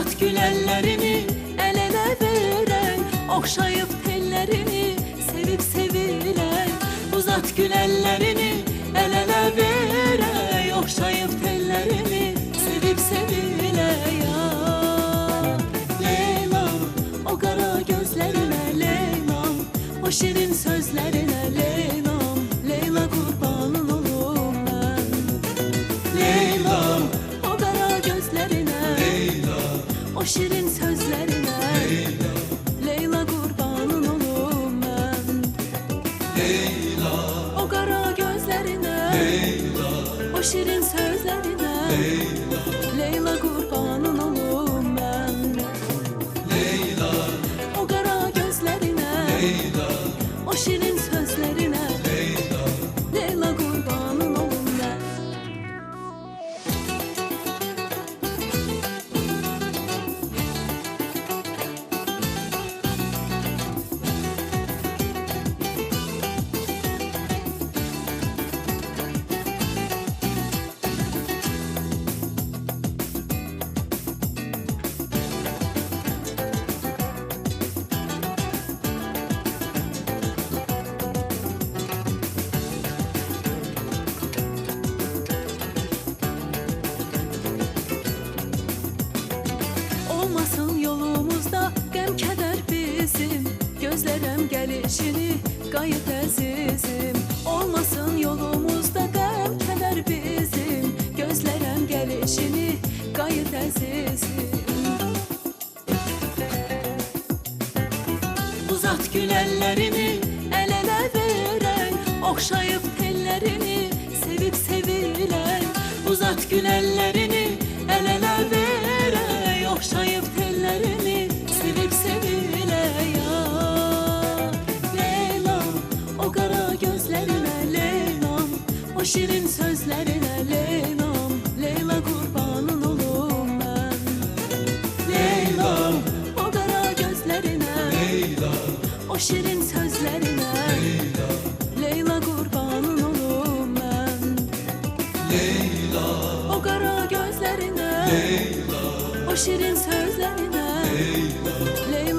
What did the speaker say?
Uzat gül ellerini el ele veren, okşayıp tellerini sevip sevilen. Uzat gül ellerini el ele veren, okşayıp tellerini sevip sevilen. Ya Leyla, o kara gözlerine Leyla, o şirin sözlerine Leyla, Leyla kurbanın olurum ben. Leyla, o kara gözlerine Leyla, o şirin sözlerine Leyla, Leyla kurbanın olurum ben. Leyla, o kara gözlerine Leyla, o şirin sözlerine Leyla, Leyla kurbanın olurum ben. Leyla, o kara gözlerine Leyla, o şirin sözlerine Leyla. Leyla kurbanın olurum ben. Olmasın yolumuzda gəm kədər bizim, gözlərəm gəlişini qayıt əzizim. Olmasın yolumuzda gəm kədər bizim, gözlərəm gəlişini qayıt əzizim. Uzat gül ellerini el ele veren, okşayıp tellerini sevip sevilen. Uzat gül ellerini el ele veren, okşayıp tellerini sevip sevilen. Ya Leyla, o kara gözlerine Leyla, o şirin sözlerine Leyla, Leyla kurbanın olurum ben. Leyla, o kara gözlerine Leyla, o şirin sözlerine Leyla, Leyla kurbanın olurum ben. Leyla, o kara gözlerine Leyla, o şirin sözlerine Leyla. Leyla